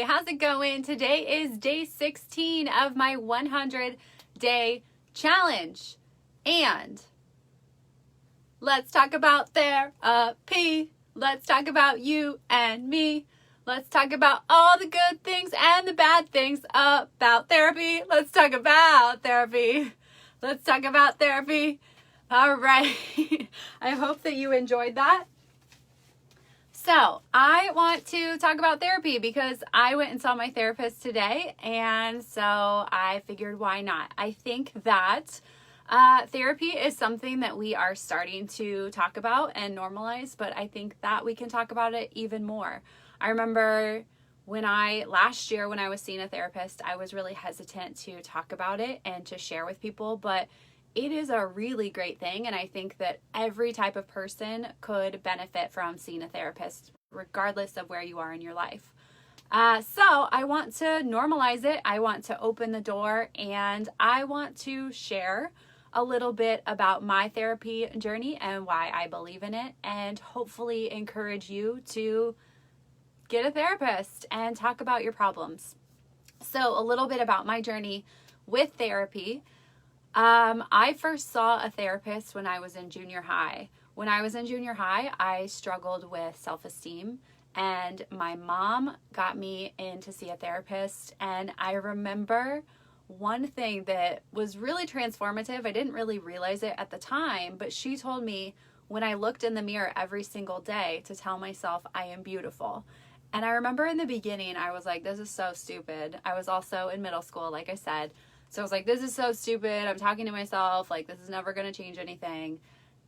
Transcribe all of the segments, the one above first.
how's it going? Today is day 16 of my 100-day challenge. And let's talk about therapy. Let's talk about you and me. Let's talk about all the good things and the bad things about therapy. Let's talk about therapy. Let's talk about therapy. All right. I hope that you enjoyed that. So I want to talk about therapy because I went and saw my therapist today, and so I figured why not? I think that therapy is something that we are starting to talk about and normalize, but I think that we can talk about it even more. I remember last year when I was seeing a therapist, I was really hesitant to talk about it and to share with people, but it is a really great thing, and I think that every type of person could benefit from seeing a therapist, regardless of where you are in your life. So I want to normalize it. I want to open the door, and I want to share a little bit about my therapy journey and why I believe in it, and hopefully encourage you to get a therapist and talk about your problems. So a little bit about my journey with therapy. I first saw a therapist when I was in junior high. When I was in junior high, I struggled with self-esteem, and my mom got me in to see a therapist. And I remember one thing that was really transformative. I didn't really realize it at the time, but she told me when I looked in the mirror every single day to tell myself I am beautiful. And I remember in the beginning, I was like, this is so stupid. I was also in middle school, like I said. So I was like, this is so stupid. I'm talking to myself. Like, this is never going to change anything.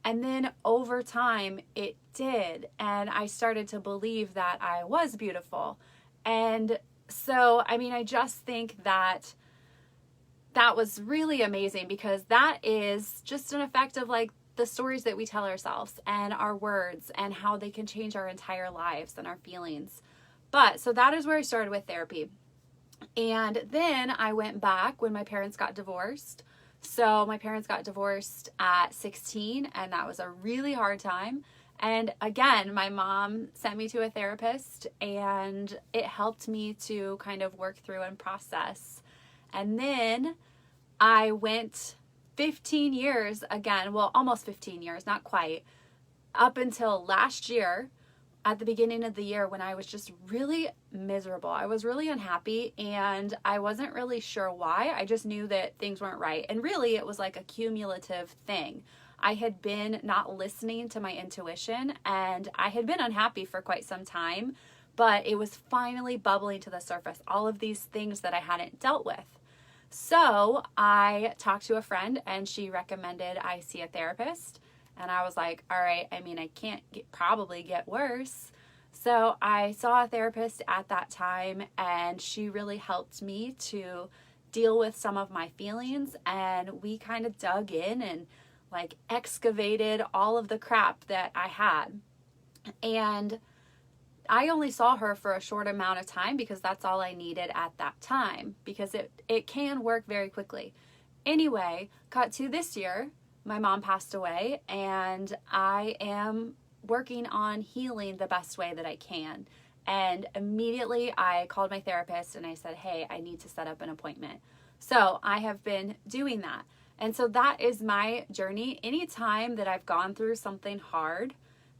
And then over time, it did. And I started to believe that I was beautiful. And so, I just think that that was really amazing, because that is just an effect of like the stories that we tell ourselves and our words and how they can change our entire lives and our feelings. But so that is where I started with therapy. And then I went back when my parents got divorced. So my parents got divorced at 16, and that was a really hard time. And again, my mom sent me to a therapist, and it helped me to kind of work through and process. And then I went 15 years again, well, almost 15 years, not quite, up until last year. At the beginning of the year, when I was just really miserable. I was really unhappy, and I wasn't really sure why. I just knew that things weren't right. And really, it was like a cumulative thing. I had been not listening to my intuition, and I had been unhappy for quite some time, but it was finally bubbling to the surface, all of these things that I hadn't dealt with. So I talked to a friend, and she recommended I see a therapist. And I was like, all right, I can't probably get worse. So I saw a therapist at that time, and she really helped me to deal with some of my feelings. And we kind of dug in and like excavated all of the crap that I had. And I only saw her for a short amount of time because that's all I needed at that time, because it can work very quickly. Anyway, cut to this year. My mom passed away, and I am working on healing the best way that I can. And immediately I called my therapist and I said, hey, I need to set up an appointment. So I have been doing that. And so that is my journey. Anytime that I've gone through something hard,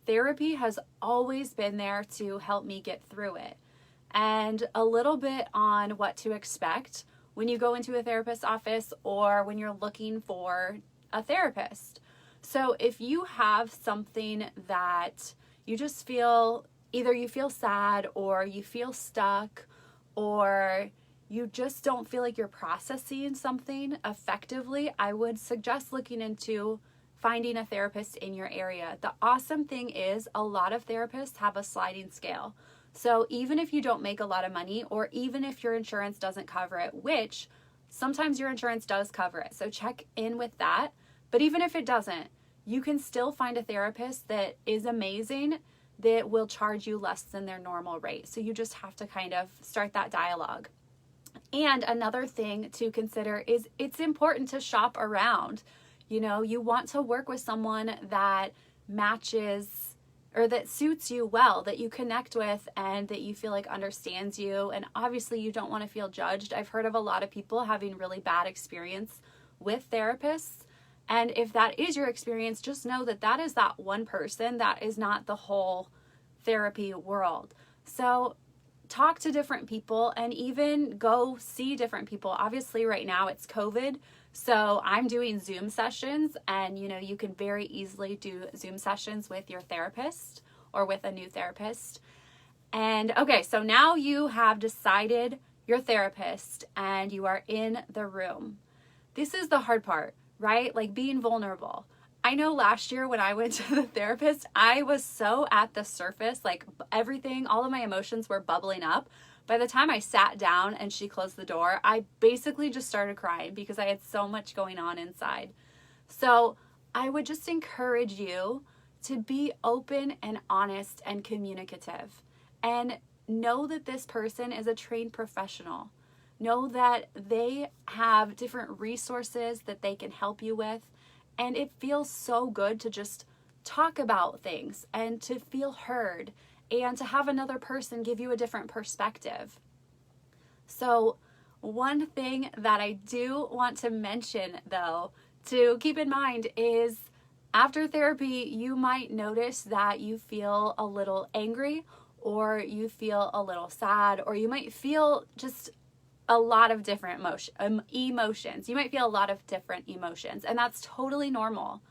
therapy has always been there to help me get through it. And a little bit on what to expect when you go into a therapist's office or when you're looking for a therapist. So if you have something that you just feel, either you feel sad or you feel stuck, or you just don't feel like you're processing something effectively, I would suggest looking into finding a therapist in your area. The awesome thing is a lot of therapists have a sliding scale. So even if you don't make a lot of money, or even if your insurance doesn't cover it, which sometimes your insurance does cover it, so check in with that. But even if it doesn't, you can still find a therapist that is amazing, that will charge you less than their normal rate. So you just have to kind of start that dialogue. And another thing to consider is it's important to shop around. You know, you want to work with someone that matches or that suits you well, that you connect with and that you feel like understands you. And obviously you don't want to feel judged. I've heard of a lot of people having really bad experience with therapists. And if that is your experience, just know that that is that one person. That is not the whole therapy world. So talk to different people and even go see different people. Obviously right now it's COVID. So I'm doing Zoom sessions, and you can very easily do Zoom sessions with your therapist or with a new therapist. And okay, so now you have decided your therapist and you are in the room. This is the hard part, right? Like being vulnerable. I know last year when I went to the therapist, I was so at the surface, like everything, all of my emotions were bubbling up. By the time I sat down and she closed the door, I basically just started crying because I had so much going on inside. So I would just encourage you to be open and honest and communicative, and know that this person is a trained professional. Know that they have different resources that they can help you with. And it feels so good to just talk about things and to feel heard and to have another person give you a different perspective. So one thing that I do want to mention, though, to keep in mind is after therapy, you might notice that you feel a little angry, or you feel a little sad, or you might feel just a lot of different emotions. You might feel a lot of different emotions, and that's totally normal.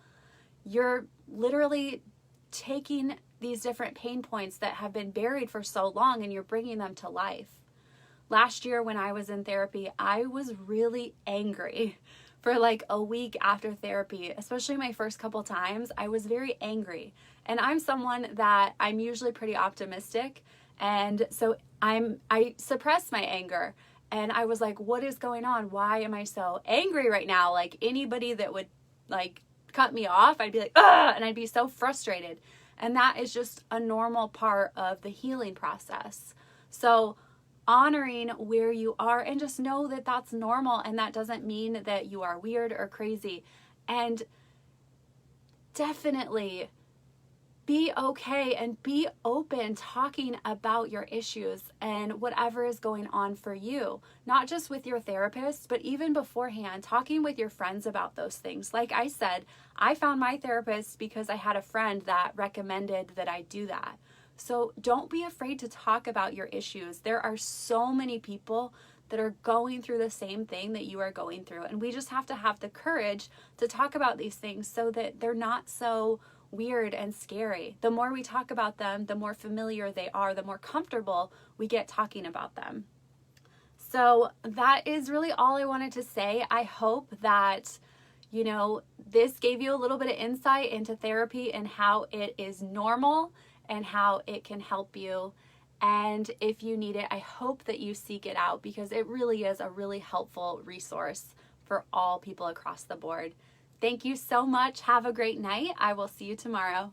You're literally taking these different pain points that have been buried for so long and you're bringing them to life. Last year when I was in therapy, I was really angry for like a week after therapy, especially my first couple times. I was very angry, and I'm someone that I'm usually pretty optimistic, and so I suppress my anger. And I was like, what is going on? Why am I so angry right now? Like anybody that would like cut me off, I'd be like, ugh, and I'd be so frustrated. And that is just a normal part of the healing process. So honoring where you are, and just know that that's normal, and that doesn't mean that you are weird or crazy. And definitely be okay and be open talking about your issues and whatever is going on for you, not just with your therapist, but even beforehand, talking with your friends about those things. Like I said, I found my therapist because I had a friend that recommended that I do that. So don't be afraid to talk about your issues. There are so many people that are going through the same thing that you are going through, and we just have to have the courage to talk about these things so that they're not so weird and scary. The more we talk about them, the more familiar they are, the more comfortable we get talking about them. So that is really all I wanted to say. I hope that, this gave you a little bit of insight into therapy and how it is normal and how it can help you. And if you need it, I hope that you seek it out, because it really is a really helpful resource for all people across the board. Thank you so much. Have a great night. I will see you tomorrow.